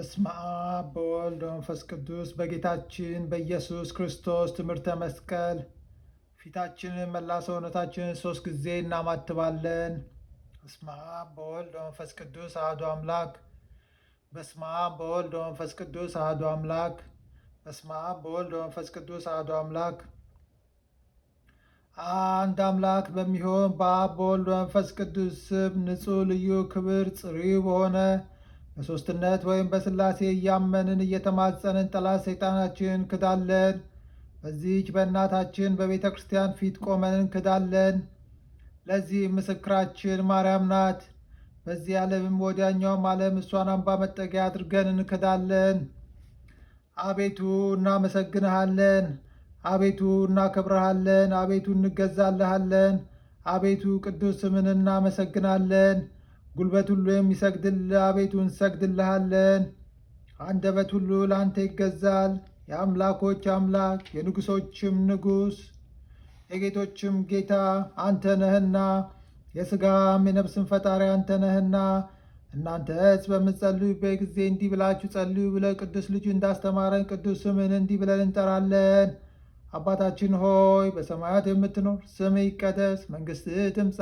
በስመ አብ በወልድ በመንፈስ ቅዱስ በጌታችን በኢየሱስ ክርስቶስ ትምህርተ መስቀል ፊታችንን መላ ሰውነታችንን 3 ጊዜ እናማትባለን። በስመ አብ በወልድ በመንፈስ ቅዱስ አሐዱ አምላክ። በስመ አብ በወልድ በመንፈስ ቅዱስ አሐዱ አምላክ። በስመ አብ በወልድ በመንፈስ ቅዱስ አሐዱ አምላክ። አንድ አምላክ በሚሆን በአብ በወልድ በመንፈስ ቅዱስ ስም ንጹሕ ልዩ ክብር ጽሩይ በሆነ በሦስትነት ወይም በሥላሴ እያመንን እየተማጸንን ጠላት ሰይጣናችን እንክዳለን። በዚህች በእናታችን በቤተ ክርስቲያን ፊት ቆመን እንክዳለን። ለዚህ ምስክራችን ማርያም ናት። በዚህ ዓለምም ወዲያኛውም ዓለም እሷን አምባ መጠጊያ አድርገን እንክዳለን። አቤቱ እናመሰግንሃለን። አቤቱ እናከብረሃለን። አቤቱ እንገዛልሃለን። አቤቱ ቅዱስ ስምን እናመሰግናለን። ጉልበት ሁሉ የሚሰግድልህ አቤቱ እንሰግድልሃለን። አንደበት ሁሉ ለአንተ ይገዛል። የአምላኮች አምላክ የንጉሶችም ንጉሥ የጌቶችም ጌታ አንተ ነህና የሥጋም የነፍስም ፈጣሪ አንተ ነህና እናንተስ በምትጸልዩበት ጊዜ እንዲህ ብላችሁ ጸልዩ ብለህ ቅዱስ ልጁ እንዳስተማረን ቅዱስ ስምን እንዲህ ብለን እንጠራለን። አባታችን ሆይ በሰማያት የምትኖር ስምህ ይቀደስ፣ መንግሥትህ ትምጻ፣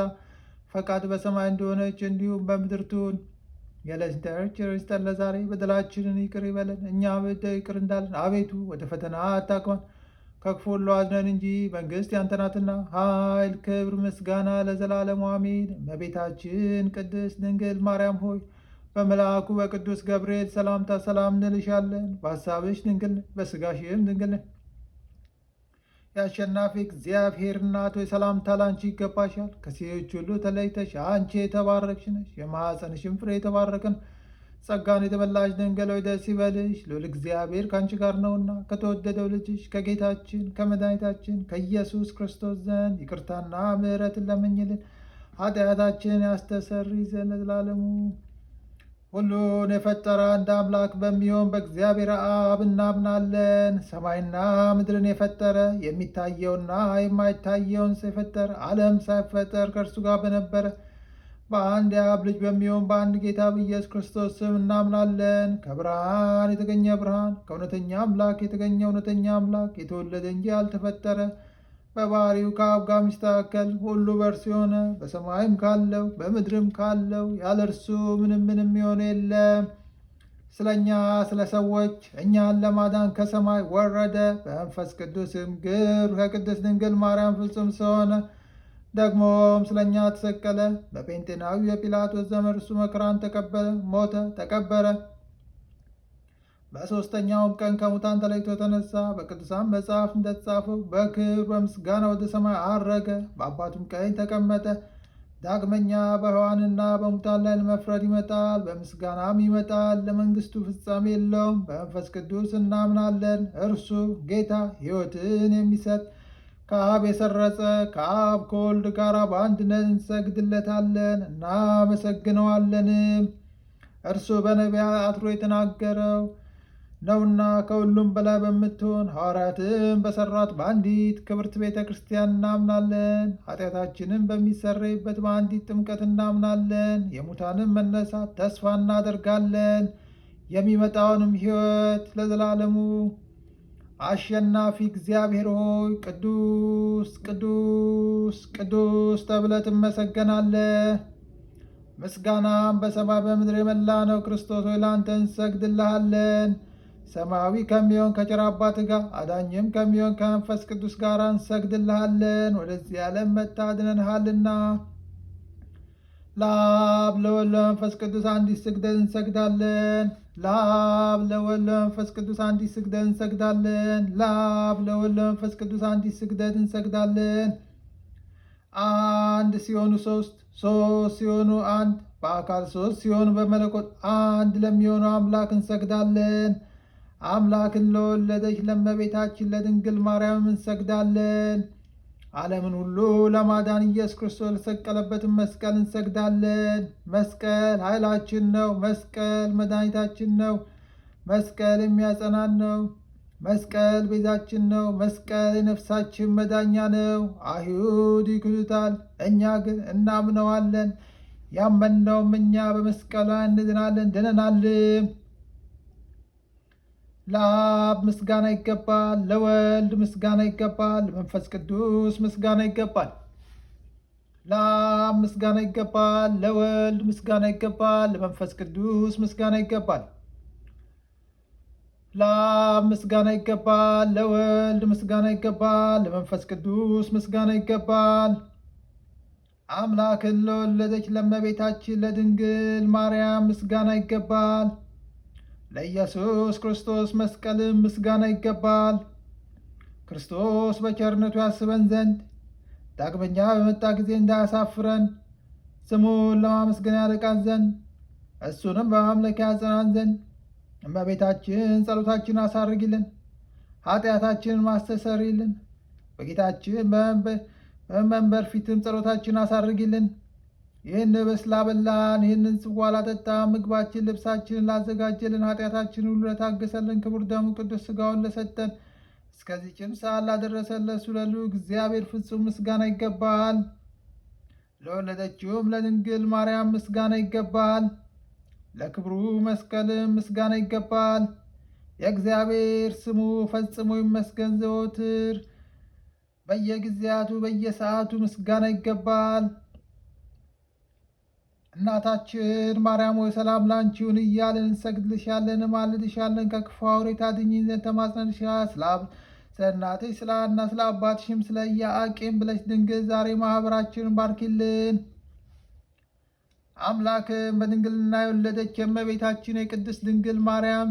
ፈቃድ በሰማይ እንደሆነች እንዲሁም በምድር ትሁን። የዕለት እንጀራችንን ስጠን ዛሬ፣ በደላችንን ይቅር ይበለን እኛም ይቅር እንዳለን፣ አቤቱ ወደ ፈተና አታግባን ከክፉ ሁሉ አድነን እንጂ መንግሥት ያንተ ናትና፣ ኃይል፣ ክብር፣ ምስጋና ለዘላለሙ አሜን። እመቤታችን ቅድስት ድንግል ማርያም ሆይ በመልአኩ በቅዱስ ገብርኤል ሰላምታ ሰላም እንልሻለን። በሐሳብሽ ድንግል ነሽ፣ በሥጋሽም ድንግል ነሽ። የአሸናፊ እግዚአብሔር እናት ሆይ ሰላምታ ላንቺ ይገባሻል። ከሴቶች ሁሉ ተለይተሽ አንቺ የተባረክሽ ነሽ፣ የማኅፀንሽም ፍሬ የተባረከ ነው። ጸጋን የተመላሽ ድንግል ሆይ ደስ ይበልሽ፣ ልዑል እግዚአብሔር ከአንቺ ጋር ነውና ከተወደደው ልጅሽ ከጌታችን ከመድኃኒታችን ከኢየሱስ ክርስቶስ ዘንድ ይቅርታና ምሕረትን ለምኝልን ኃጢአታችንን ያስተሰርይ ዘንድ ለዘላለሙ። ሁሉን የፈጠረ አንድ አምላክ በሚሆን በእግዚአብሔር አብ እናምናለን። ሰማይና ምድርን የፈጠረ የሚታየውና የማይታየውን የፈጠረ ዓለም ሳይፈጠር ከእርሱ ጋር በነበረ በአንድ የአብ ልጅ በሚሆን በአንድ ጌታ በኢየሱስ ክርስቶስ ስም እናምናለን። ከብርሃን የተገኘ ብርሃን፣ ከእውነተኛ አምላክ የተገኘ እውነተኛ አምላክ፣ የተወለደ እንጂ ያልተፈጠረ፣ በባህሪው ከአብ ጋር የሚስተካከል፣ ሁሉ በእርሱ የሆነ፣ በሰማይም ካለው በምድርም ካለው ያለ እርሱ ምንም የሆነ የለም። ስለ እኛ ስለ ሰዎች እኛን ለማዳን ከሰማይ ወረደ። በመንፈስ ቅዱስም ግብር ከቅድስት ድንግል ማርያም ፍጹም ሰው ሆነ። ደግሞም ስለ እኛ ተሰቀለ። በጴንጤናዊ የጲላጦስ ዘመን እርሱ መከራን ተቀበለ፣ ሞተ፣ ተቀበረ። በሦስተኛውም ቀን ከሙታን ተለይቶ ተነሳ። በቅዱሳን መጽሐፍ እንደተጻፈው በክብር በምስጋና ወደ ሰማይ አረገ፣ በአባቱም ቀኝ ተቀመጠ። ዳግመኛ በሕያዋንና በሙታን ላይ ለመፍረድ ይመጣል፣ በምስጋናም ይመጣል። ለመንግሥቱ ፍጻሜ የለውም። በመንፈስ ቅዱስ እናምናለን። እርሱ ጌታ ሕይወትን የሚሰጥ ከአብ የሰረጸ ከአብ ከወልድ ጋር በአንድነት እንሰግድለታለን እናመሰግነዋለንም። እርሱ በነቢያት አትሮ የተናገረው ነውና ከሁሉም በላይ በምትሆን ሐዋርያትም በሠሯት በአንዲት ክብርት ቤተ ክርስቲያን እናምናለን። ኃጢአታችንም በሚሰረይበት በአንዲት ጥምቀት እናምናለን። የሙታንም መነሳት ተስፋ እናደርጋለን። የሚመጣውንም ሕይወት ለዘላለሙ። አሸናፊ እግዚአብሔር ሆይ ቅዱስ ቅዱስ ቅዱስ ተብለህ ትመሰገናለህ። ምስጋናም በሰማይ በምድር የመላ ነው። ክርስቶስ ሆይ ለአንተ እንሰግድልሃለን። ሰማያዊ ከሚሆን ከቸር አባትህ ጋር አዳኝም ከሚሆን ከመንፈስ ቅዱስ ጋር እንሰግድልሃለን። ወደዚህ ዓለም መጥተህ አድነንሃልና ለአብ ለወልድ ለመንፈስ ቅዱስ አንዲት ስግደት እንሰግዳለን። ለአብ ለወልድ ለመንፈስ ቅዱስ አንዲት ስግደት እንሰግዳለን። ለአብ ለወልድ ለመንፈስ ቅዱስ አንዲት ስግደት እንሰግዳለን። አንድ ሲሆኑ ሦስት፣ ሦስት ሲሆኑ አንድ፣ በአካል ሦስት ሲሆኑ በመለኮት አንድ ለሚሆኑ አምላክ እንሰግዳለን። አምላክን ለወለደች ለእመቤታችን ለድንግል ማርያም እንሰግዳለን። ዓለምን ሁሉ ለማዳን ኢየሱስ ክርስቶስ ለተሰቀለበትን መስቀል እንሰግዳለን። መስቀል ኃይላችን ነው። መስቀል መድኃኒታችን ነው። መስቀል የሚያጸናን ነው። መስቀል ቤዛችን ነው። መስቀል የነፍሳችን መዳኛ ነው። አይሁድ ይክዱታል፣ እኛ ግን እናምነዋለን። ያመንነውም እኛ በመስቀሉ እንድናለን፣ ድነናልም። ለአብ ምስጋና ይገባል፣ ለወልድ ምስጋና ይገባል፣ ለመንፈስ ቅዱስ ምስጋና ይገባል። ለአብ ምስጋና ይገባል፣ ለወልድ ምስጋና ይገባል፣ ለመንፈስ ቅዱስ ምስጋና ይገባል። ለአብ ምስጋና ይገባል፣ ለወልድ ምስጋና ይገባል፣ ለመንፈስ ቅዱስ ምስጋና ይገባል። አምላክን ለወለደች ለእመቤታችን ለድንግል ማርያም ምስጋና ይገባል። ለኢየሱስ ክርስቶስ መስቀልም ምስጋና ይገባል። ክርስቶስ በቸርነቱ ያስበን ዘንድ ዳግመኛ በመጣ ጊዜ እንዳያሳፍረን ስሙን ለማመስገን ያበቃን ዘንድ እሱንም በማምለክ ያጸናን ዘንድ እመቤታችን ጸሎታችን አሳርጊልን፣ ኃጢአታችንን ማስተሰሪልን። በጌታችን በመንበር ፊትም ጸሎታችን አሳርጊልን። ይህን ህብስት ላበላን፣ ይህንን ጽዋ ላጠጣን፣ ምግባችን ልብሳችንን ላዘጋጀልን፣ ኃጢአታችንን ሁሉ ለታገሰልን፣ ክቡር ደሙ ቅዱስ ሥጋውን ለሰጠን፣ እስከዚህችም ሰዓት ላደረሰን ለእሱ ለልዑል እግዚአብሔር ፍጹም ምስጋና ይገባል። ለወለደችውም ለድንግል ማርያም ምስጋና ይገባል። ለክብሩ መስቀልም ምስጋና ይገባል። የእግዚአብሔር ስሙ ፈጽሞ ይመስገን ዘወትር በየጊዜያቱ በየሰዓቱ ምስጋና ይገባል። እናታችን ማርያም ሆይ ሰላም ላንቺ ይሁን እያልን እንሰግድልሻለን፣ እንማልድሻለን። ከክፉ አውሬ ታድኚን ዘንድ ተማጽነንሻል። ስለ እናትሽ ስለ ሐና ስለ አባትሽም ስለ ኢያቄም ብለሽ ድንግል ዛሬ ማኅበራችንን ባርኪልን። አምላክም በድንግልና የወለደች የእመቤታችን የቅድስት ድንግል ማርያም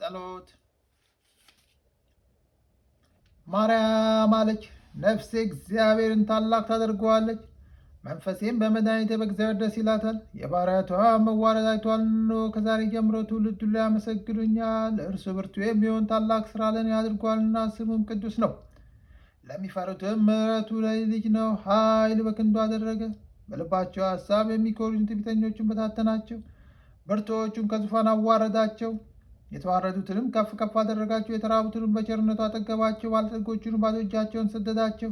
ጸሎት። ማርያም አለች፣ ነፍሴ እግዚአብሔርን ታላቅ ታደርገዋለች፣ መንፈሴም በመድኃኒቴ በእግዚአብሔር ደስ ይላታል። የባሪያቷን መዋረድ አይቷል። ከዛሬ ጀምሮ ትውልድ ሁሉ ያመሰግኑኛል። እርሱ ብርቱ የሚሆን ታላቅ ሥራ ለእኔ አድርጓልና ስሙም ቅዱስ ነው። ለሚፈሩትም ምሕረቱ ለልጅ ነው። ኃይል በክንዱ አደረገ። በልባቸው ሐሳብ የሚኮሩትን ትዕቢተኞቹን በታተናቸው። ብርቱዎቹን ከዙፋን አዋረዳቸው። የተዋረዱትንም ከፍ ከፍ አደረጋቸው። የተራቡትንም በቸርነቱ አጠገባቸው። ባለጠጎቹንም ባዶ እጃቸውን ሰደዳቸው።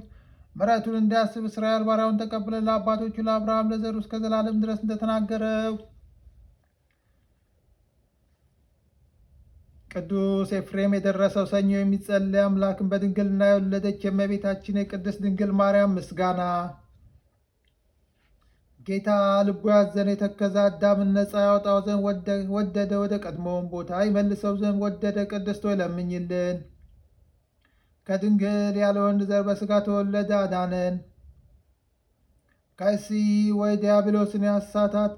ምሕረቱን እንዲያስብ እስራኤል ባሪያውን ተቀብለ ለአባቶቹ ለአብርሃም ለዘሩ እስከ ዘላለም ድረስ እንደተናገረው። ቅዱስ ኤፍሬም የደረሰው ሰኞ የሚጸለይ አምላክን በድንግልና የወለደች የእመቤታችን የቅድስት ድንግል ማርያም ምስጋና። ጌታ ልቡ ያዘነ የተከዘ አዳምን ነፃ ያወጣው ዘንድ ወደደ፣ ወደ ቀድሞውን ቦታ ይመልሰው ዘንድ ወደደ። ቅድስት ሆይ ለምኝልን። ከድንግል ያለ ወንድ ዘር በሥጋ ተወለደ፣ አዳነን። ከእሴይ ወይ ዲያብሎስን ያሳታት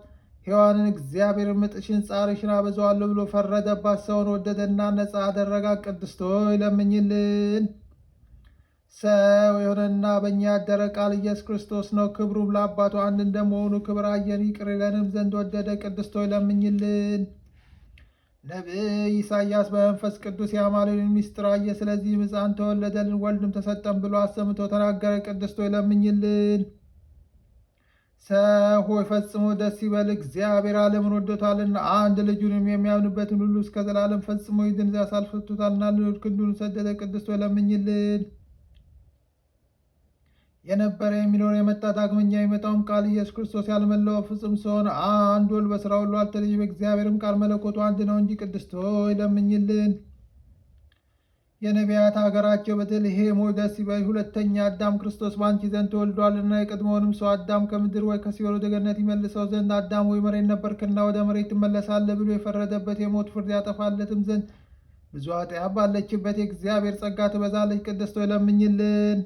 ሔዋንን እግዚአብሔር ምጥሽን ጻርሽን አበዛዋለሁ ብሎ ፈረደባት። ሰውን ወደደና ነፃ አደረጋት። ቅድስት ሆይ ለምኝልን። ሰው የሆነና በእኛ ያደረ ቃል ኢየሱስ ክርስቶስ ነው። ክብሩም ለአባቱ አንድ እንደመሆኑ ክብር አየን፣ ይቅር ይለንም ዘንድ ወደደ። ቅድስት ሆይ ለምኝልን። ነቢይ ኢሳይያስ በመንፈስ ቅዱስ የአማኑኤልን ምስጢር አየ። ስለዚህ ሕፃን ተወለደልን ወልድም ተሰጠን ብሎ አሰምቶ ተናገረ። ቅድስት ሆይ ለምኝልን። ሰው ሆይ ፈጽሞ ደስ ይበል፣ እግዚአብሔር ዓለምን ወዶታልና አንድ ልጁንም የሚያምንበትን ሁሉ እስከ ዘላለም ፈጽሞ ይድን ዘንድ አሳልፎ ሰጥቶታልና ልዑል ክንዱን ሰደደ። ቅድስት ሆይ ለምኝልን። የነበረ የሚኖር የመጣ ዳግመኛ የሚመጣውም ቃል ኢየሱስ ክርስቶስ ያልመለወ ፍጹም ሲሆን አንድ ወልድ በሥራ ሁሉ አልተለየም። እግዚአብሔርም ቃል መለኮቱ አንድ ነው እንጂ። ቅድስት ሆይ ለምኝልን። የነቢያት ሀገራቸው ቤተልሔም ሆይ ደስ ይበልሽ፣ ሁለተኛ አዳም ክርስቶስ በአንቺ ዘንድ ተወልዷልና። የቀድሞውንም ሰው አዳም ከምድር ወይ ከሲኦል ወደ ገነት ይመልሰው ዘንድ አዳም ሆይ መሬት ነበርክና ወደ መሬት ትመለሳለህ ብሎ የፈረደበት የሞት ፍርድ ያጠፋለትም ዘንድ ብዙ ኃጢአት ባለችበት የእግዚአብሔር ጸጋ ትበዛለች። ቅድስት ሆይ ለምኝልን።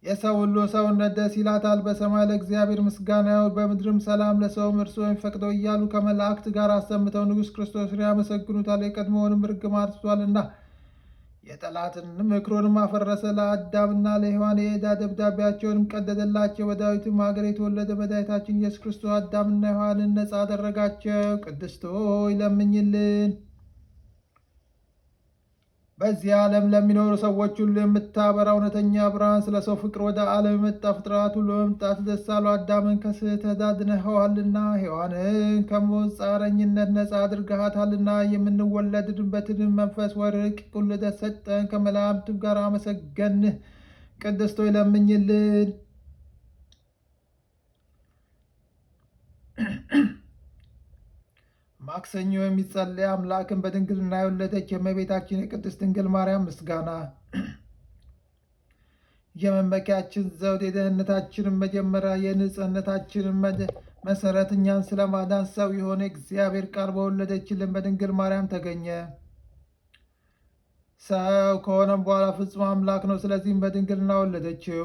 የሰው ሁሉ ሰውነት ደስ ይላታል። በሰማይ ለእግዚአብሔር ምስጋና ይሁን፣ በምድርም ሰላም ለሰውም እርሱ የሚፈቅደው እያሉ ከመላእክት ጋር አሰምተው ንጉሥ ክርስቶስን ያመሰግኑታል። የቀድሞውንም ርግማን አጥፍቷልና የጠላትን ምክሩንም አፈረሰ። ለአዳምና ለሔዋን የዕዳ ደብዳቤያቸውንም ቀደደላቸው። በዳዊትም ሀገር የተወለደ መድኃኒታችን ኢየሱስ ክርስቶስ አዳምና ሔዋንን ነፃ አደረጋቸው። ቅድስት ሆይ ለምኝልን። በዚህ ዓለም ለሚኖሩ ሰዎች ሁሉ የምታበራ እውነተኛ ብርሃን፣ ስለ ሰው ፍቅር ወደ ዓለም የመጣ ፍጥረት ሁሉ በመምጣት ደስ አለው። አዳምን ከስህተት አድነኸዋልና፣ ሔዋንን ከሞት ጻረኝነት ነፃ አድርገሃታልና፣ የምንወለድበትን መንፈስ ወርቅ ልደት ሰጠን። ከመላእክት ጋር አመሰገንህ። ቅድስት ሆይ ለምኝልን። ማክሰኞ የሚጸለይ አምላክን በድንግልና የወለደች የእመቤታችን የቅድስት ድንግል ማርያም ምስጋና። የመመኪያችን ዘውድ፣ የደህንነታችንን መጀመሪያ፣ የንጽህነታችንን መሰረት እኛን ስለማዳን ሰው የሆነ እግዚአብሔር ቃል በወለደችልን በድንግል ማርያም ተገኘ። ሰው ከሆነም በኋላ ፍጹም አምላክ ነው። ስለዚህም በድንግልና ወለደችው።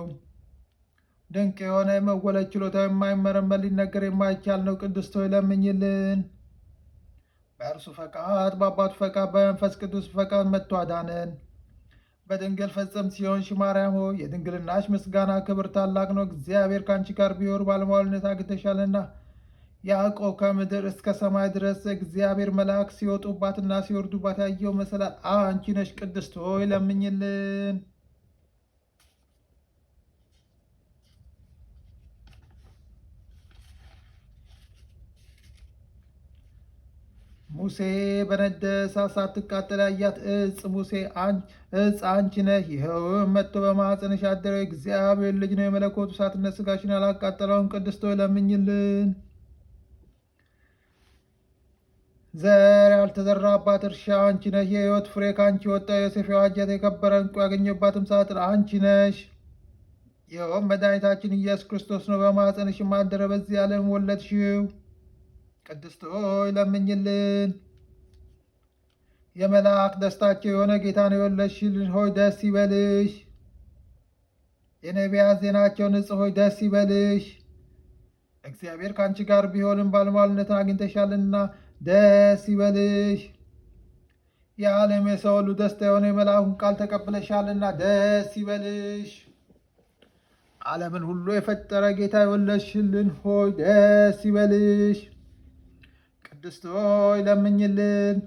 ድንቅ የሆነ የመወለድ ችሎታ የማይመረመር ሊነገር የማይቻል ነው። ቅድስት ሆይ ለምኝልን። በእርሱ ፈቃድ፣ በአባቱ ፈቃድ፣ በመንፈስ ቅዱስ ፈቃድ መጥቶ አዳነን። በድንግል ፈጽምት ሲሆንሽ ማርያም ሆይ የድንግልናሽ ምስጋና ክብር ታላቅ ነው። እግዚአብሔር ከአንቺ ጋር ቢሆን ባለሟልነት አግኝተሻልና። ያዕቆብ ከምድር እስከ ሰማይ ድረስ እግዚአብሔር መልአክ ሲወጡባትና ሲወርዱባት ያየው መሰላል አንቺ ነሽ። ቅድስት ሆይ ለምኝልን። ሙሴ በነደ እሳት ሳትቃጠል ያያት ዕፅ አንቺ ነሽ። ይኸውም መጥቶ በማኅፀንሽ ያደረው እግዚአብሔር ልጅ ነው። የመለኮቱ እሳትነት ሥጋሽን ያላቃጠለውን ቅድስት ሆይ ለምኝልን። ዘር ያልተዘራባት እርሻ አንቺ ነሽ። የሕይወት ፍሬ ከአንቺ ወጣ። ዮሴፍ የዋጃት የከበረ ዕንቁ ያገኘባትም ሳጥን አንቺ ነሽ። ይኸውም መድኃኒታችን ኢየሱስ ክርስቶስ ነው። በማኅፀንሽም አደረ፣ በዚህ ዓለም ወለድሽው። ቅድስት ሆይ ለምኝልን። የመላእክት ደስታቸው የሆነ ጌታን የወለድሽልን ሆይ ደስ ይበልሽ። የነቢያት ዜናቸው ንጽሕ ሆይ ደስ ይበልሽ። እግዚአብሔር ከአንቺ ጋር ቢሆንም ባለሟልነትን አግኝተሻልና ደስ ይበልሽ። የዓለም የሰው ሁሉ ደስታ የሆነ የመልአኩን ቃል ተቀብለሻልና ደስ ይበልሽ። ዓለምን ሁሉ የፈጠረ ጌታ የወለድሽልን ሆይ ደስ ይበልሽ። ቅድስት ሆይ ለምኝልን።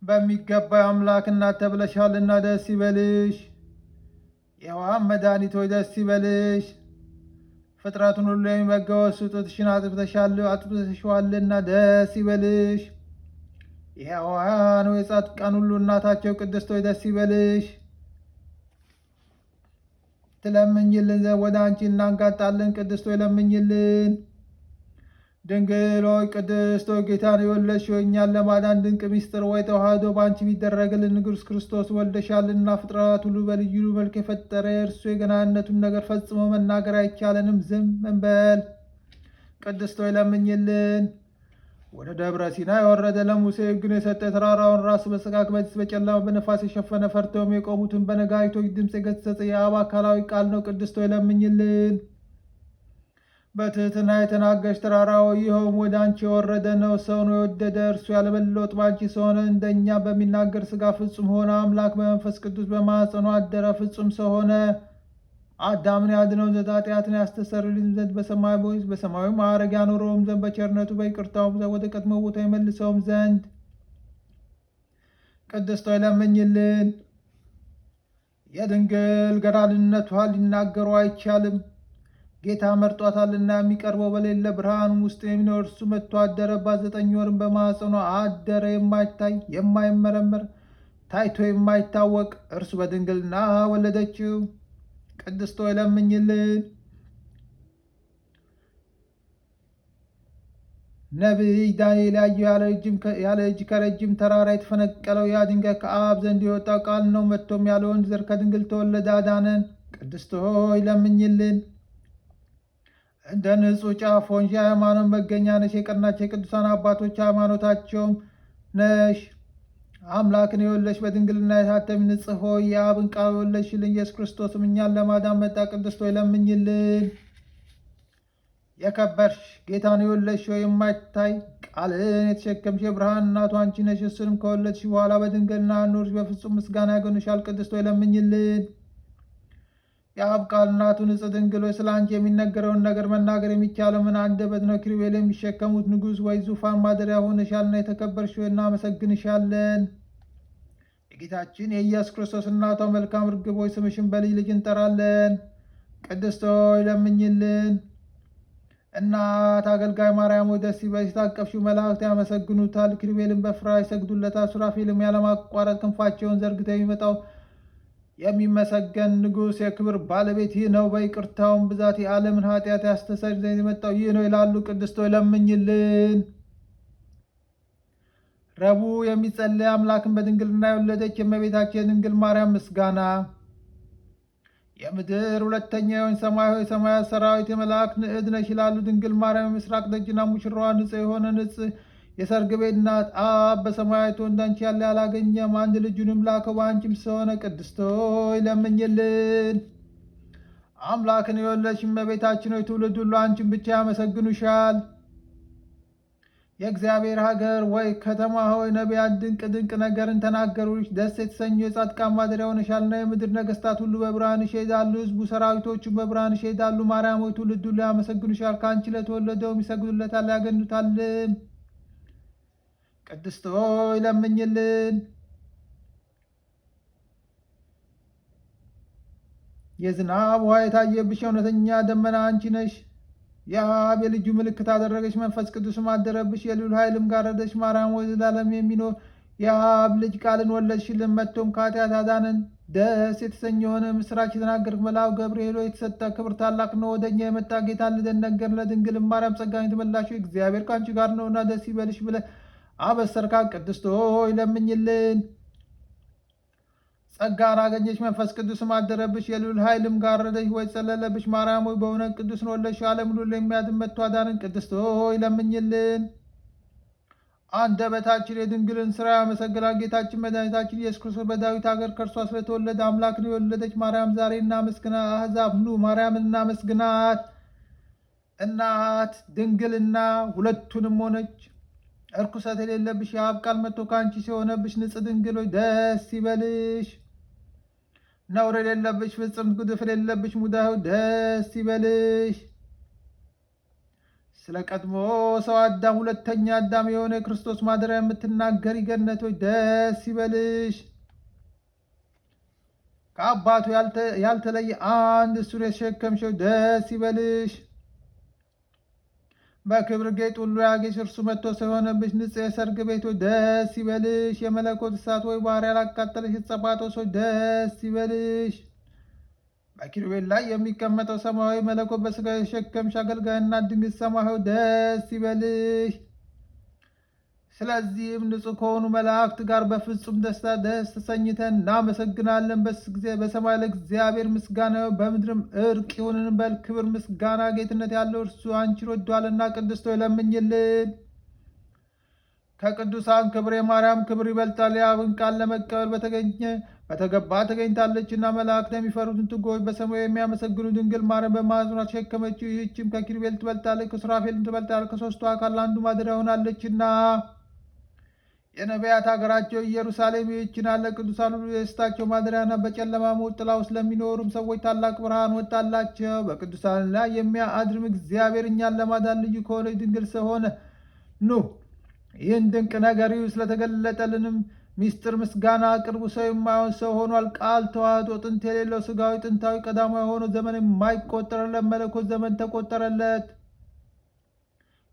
በሚገባ አምላክ እናት ተብለሻልና ደስ ይበልሽ። የሕያዋን መድኃኒት ሆይ ደስ ይበልሽ። ፍጥረቱን ሁሉ የሚመገበው ስጦትሽን አጥብተሽዋልና ደስ ይበልሽ። የሕያዋን የጻድቃን ሁሉ እናታቸው ቅድስት ሆይ ደስ ይበልሽ። ትለምኝልን ዘንድ ወደ አንቺ እናንጋጣለን። ቅድስት ሆይ ለምኝልን። ድንግል ሆይ ቅድስት ሆይ ጌታን የወለድሽ ሆይ እኛን ለማዳን ድንቅ ሚስጥር ወይ ተዋህዶ በአንቺ ቢደረግልን ንጉሥ ክርስቶስ ወልደሻልና። ፍጥረት ሁሉ በልዩ መልክ የፈጠረ የእርሱ የገናነቱን ነገር ፈጽሞ መናገር አይቻለንም። ዝም እንበል። ቅድስት ሆይ ለምኝልን። ወደ ደብረ ሲና የወረደ ለሙሴ ሕግን የሰጠ የተራራውን ራስ በጭጋግ በጨለማ በነፋስ የሸፈነ ፈርተውም የቆሙትን በነጋሪቶች ድምፅ የገሰጸ የአብ አካላዊ ቃል ነው። ቅድስት ሆይ ለምኝልን። በትህትና የተናገርሽ ተራራ ሆይ ይኸውም ወደ አንቺ የወረደ ነው። ሰውን የወደደ እርሱ ያለመለወጥ በአንቺ ሰው ሆነ። እንደኛ በሚናገር ሥጋ ፍጹም ሆነ። አምላክ በመንፈስ ቅዱስ በማኅፀኗ አደረ፣ ፍጹም ሰው ሆነ። አዳምን ያድነው ዘንድ ኃጢአትን ያስተሰርይልን ዘንድ በሰማያዊ ማዕረግ ያኖረውም ዘንድ በቸርነቱ በይቅርታውም ዘንድ ወደ ቀድሞ ቦታ የመልሰውም ዘንድ ቅድስት ሆይ ለምኝልን። የድንግል ገናንነቷን ሊናገሩ አይቻልም። ጌታ መርጧታልና የሚቀርበው በሌለ ብርሃንም ውስጥ የሚኖር እርሱ መጥቶ አደረባት። 9 ወርም በማኅፀኗ አደረ። የማይታይ የማይመረመር ታይቶ የማይታወቅ እርሱ በድንግልና ወለደችው። ቅድስት ሆይ ለምኝልን። ነቢይ ዳንኤል ያየው ያለ እጅ ከረጅም ተራራ የተፈነቀለው ያ ድንጋይ ከአብ ዘንድ የወጣው ቃል ነው። መጥቶም ያለ ወንድ ዘር ከድንግል ተወለደ አዳነን። ቅድስት ሆይ ለምኝልን። እንደ ንጹሕ ጫፍ ሆንሽ፣ የሃይማኖት መገኛ ነሽ። የቀናች የቅዱሳን አባቶች ሃይማኖታቸውም ነሽ። አምላክን የወለድሽ በድንግልና የታተምሽ ንጽሕ ሆይ የአብን ቃል የወለድሽልን ኢየሱስ ክርስቶስም እኛን ለማዳን መጣ። ቅድስት ሆይ ለምኝልን። የከበርሽ ጌታን የወለድሽ ሆይ የማይታይ ቃልን የተሸከምሽ የብርሃን እናቱ አንቺ ነሽ። እሱንም ከወለድሽ በኋላ በድንግልና ኖርሽ፣ በፍጹም ምስጋና ያገኑሻል። ቅድስት ሆይ ለምኝልን። የአብ ቃል እናቱ ንጽሕት ድንግል ሆይ ስለ አንቺ የሚነገረውን ነገር መናገር የሚቻለው ምን አንደበት ነው? ኪሩቤል የሚሸከሙት ንጉሥ ወይ ዙፋን ማደሪያ ሆነሻልና የተከበርሽ ሆይ እናመሰግንሻለን። የጌታችን የኢየሱስ ክርስቶስ እናቷ መልካም ርግብ ሆይ ስምሽን በልጅ ልጅ እንጠራለን። ቅድስት ሆይ ለምኝልን። እናት አገልጋይ ማርያም ሆይ ደስ ይበልሽ። የታቀፍሽው መላእክት ያመሰግኑታል። ኪሩቤልን በፍርሃት ይሰግዱለታል። ሱራፌልም ያለማቋረጥ ክንፋቸውን ዘርግተው የሚመጣው የሚመሰገን ንጉሥ የክብር ባለቤት ይህ ነው። በይቅርታውን ብዛት የዓለምን ኃጢአት ያስተሰርይ ዘንድ የመጣው ይህ ነው ይላሉ። ቅድስት ሆይ ለምኝልን። ረቡዕ የሚጸለይ አምላክን በድንግልና የወለደች የእመቤታችን ድንግል ማርያም ምስጋና። የምድር ሁለተኛ የሆን ሰማያዊ ሰማያት ሰራዊት የመላእክት ንዕድ ነሽ ይላሉ። ድንግል ማርያም የምስራቅ ደጅና ሙሽራዋ ንጽሕ የሆነ ንጽሕ የሰርግ ቤት ናት። አብ በሰማያት እንዳንቺ ያለ አላገኘም፣ አንድ ልጁንም ላከው፣ በአንቺም ስለሆነ ቅድስት ሆይ ለምኝልን። አምላክን የወለድሽ እመቤታችን ሆይ ትውልድ ሁሉ አንቺን ብቻ ያመሰግኑሻል። የእግዚአብሔር ሀገር ወይ ከተማ ሆይ ነቢያት ድንቅ ድንቅ ነገርን ተናገሩሽ። ደስ የተሰኙ የጻድቃን ማደሪያ ሆነሻልና የምድር ነገሥታት ሁሉ በብርሃንሽ ይሄዳሉ፣ ሕዝቡ ሰራዊቶቹም በብርሃንሽ ይሄዳሉ። ማርያም ሆይ ትውልድ ሁሉ ያመሰግኑሻል። ከአንቺ ለተወለደውም ይሰግዱለታል ያገኙታልም። ቅድስት ሆይ ለምኝልን። የዝናብ ውሃ የታየብሽ እውነተኛ ደመና አንቺ ነሽ። የአብ የልጁ ምልክት አደረገች፣ መንፈስ ቅዱስም አደረብሽ፣ የልዑል ኃይልም ጋረደሽ። ማርያም ሆይ ዘላለም የሚኖር የአብ ልጅ ቃልን ወለድሽልን፣ መጥቶም ከኃጢአት አዳነን። ደስ የተሰኘ የሆነ ምስራች የተናገርክ መልአኩ ገብርኤል ሆይ የተሰጠ ክብር ታላቅ ነው። ወደ እኛ የመጣ ጌታን ልደት ነገርን። ለድንግል ማርያም ጸጋን የተመላሽ እግዚአብሔር ከአንቺ ጋር ነውና ደስ ይበልሽ ብለህ አበሰርካት። ቅድስት ሆይ ለምኝልን። ጸጋን አገኘሽ፣ መንፈስ ቅዱስም አደረብሽ፣ የልዑል ኃይልም ጋረደሽ ወይ ጸለለብሽ። ማርያም ሆይ በእውነት ቅዱስ ነው ወለድሽ፣ ዓለም ሁሉ የሚያድን መጥቶ አዳነን። ቅድስት ሆይ ለምኝልን። አንደበታችን የድንግልን ሥራ ያመሰግናል። ጌታችን መድኃኒታችን ኢየሱስ ክርስቶስ በዳዊት ሀገር ከእርሷ ስለተወለደ አምላክን የወለደች ማርያም ዛሬ እናመስግናት። አሕዛብ ኑ ማርያምን እናመስግናት። እናት ድንግልና ሁለቱንም ሆነች። እርኩሰት የሌለብሽ የአብ ቃል መጥቶ ከአንቺ ሲሆነብሽ ንጽሕ ድንግል ሆይ ደስ ይበልሽ። ነውር የሌለብሽ ፍጽምት ጉድፍ የሌለብሽ ሙዳይ ሆይ ደስ ይበልሽ። ስለ ቀድሞ ሰው አዳም ሁለተኛ አዳም የሆነ የክርስቶስ ማደሪያ የምትናገሪ ገነት ሆይ ደስ ይበልሽ። ከአባቱ ያልተለየ አንድ እሱን የተሸከምሽው ደስ ይበልሽ። በክብር ጌጥ ሁሉ ያጌሽ እርሱ መጥቶ ስለሆነብሽ ንጽሕ የሰርግ ቤት ሆይ ደስ ይበልሽ። የመለኮት እሳት ወይ ባህር ያላቃጠለሽ የጸጳጦስ ሆይ ደስ ይበልሽ። በኪሩቤል ላይ የሚቀመጠው ሰማያዊ መለኮት በሥጋ የተሸከምሽ አገልጋይና ድንግል ሰማያዊ ደስ ይበልሽ። ስለዚህም ንጹሕ ከሆኑ መላእክት ጋር በፍጹም ደስታ ደስ ተሰኝተን እናመሰግናለን። በሰማይ ለእግዚአብሔር ምስጋና፣ በምድርም እርቅ ይሁንን በል። ክብር፣ ምስጋና፣ ጌትነት ያለው እርሱ አንቺን ወዶአልና ቅድስት ሆይ ለምኝልን። ከቅዱሳን ክብር የማርያም ክብር ይበልጣል። የአብን ቃል ለመቀበል በተገባ ተገኝታለችና መላእክት የሚፈሩትን ትጉዎች በሰማይ የሚያመሰግኑ ድንግል ማርያም በማኅፀኗ ተሸከመችው። ይህችም ከኪሩቤል ትበልጣለች፣ ከሱራፌልም ትበልጣለች፣ ከሦስቱ አካል አንዱ ማደሪያ ሆናለችና። የነቢያት ሀገራቸው ኢየሩሳሌም ይህች ናት። ለቅዱሳን ሁሉ የደስታቸው ማደሪያ ናት። በጨለማ ሞት ጥላ ውስጥ ለሚኖሩም ሰዎች ታላቅ ብርሃን ወጣላቸው። በቅዱሳን ላይ የሚያድርም እግዚአብሔር እኛን ለማዳን ልዩ ከሆነች ድንግል ሰው ሆነ። ኑ ይህን ድንቅ ነገር እዩ። ስለተገለጠልንም ሚስጥር ምስጋና አቅርቡ። ሰው የማይሆን ሰው ሆኗል። ቃል ተዋህዶ ጥንት የሌለው ሥጋዊ ጥንታዊ ቀዳማዊ የሆነ ዘመን የማይቆጠርለት መለኮት ዘመን ተቆጠረለት።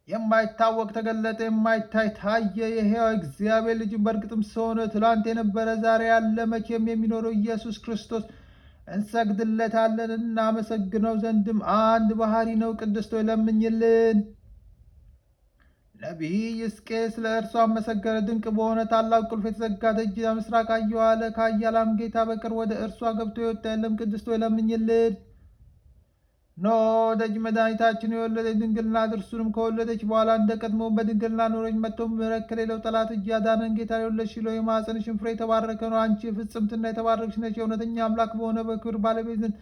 የማይታወቅ ተገለጠ፣ የማይታይ ታየ። የሕያው እግዚአብሔር ልጅን በእርግጥም ሰው ሆነ። ትላንት የነበረ ዛሬ ያለ መቼም የሚኖረው ኢየሱስ ክርስቶስ እንሰግድለታለን፣ እናመሰግነው ዘንድም አንድ ባህሪ ነው። ቅድስት ሆይ ለምኝልን። ነቢይ ሕዝቅኤል ስለ እርሷ መሰከረ። ድንቅ በሆነ ታላቅ ቁልፍ የተዘጋ ደጅ ምስራቅ አየሁ አለ። ከኃያላን ጌታ በቀር ወደ እርሷ ገብቶ የወጣ የለም። ቅድስት ሆይ ለምኝልን። ኖ ደጅ መድኃኒታችን የወለደች ድንግል ናት። እርሱንም ከወለደች በኋላ እንደ ቀድሞው በድንግልና ኖረች። መጥቶም ምሕረት ከሌለው ጠላት እጅ ያዳነን ጌታ የወለድሽ ሎ የማኅፀንሽን ፍሬ የተባረከ ነው። አንቺ ፍጽምትና የተባረክሽ ነች። የእውነተኛ አምላክ በሆነ በክብር ባለቤት ዘንድ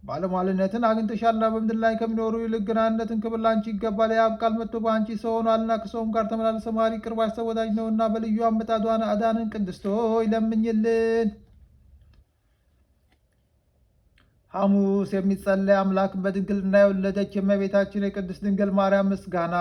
ባለሟልነትን አግኝተሻልና። በምድር ላይ ከሚኖሩ ይልቅ ገናንነትን ክብር ላንቺ ይገባል። የአብ ቃል መጥቶ በአንቺ ሰው ሆኗልና ከሰውም ጋር ተመላለሰ። መሐሪ ቅርብ ሰው ወዳጅ ነውና በልዩ አመጣጧ አዳነን። ቅድስት ሆይ ለምኝልን። ሐሙስ የሚጸለይ አምላክን በድንግልና የወለደች የእመቤታችን የቅድስት ድንግል ማርያም ምስጋና።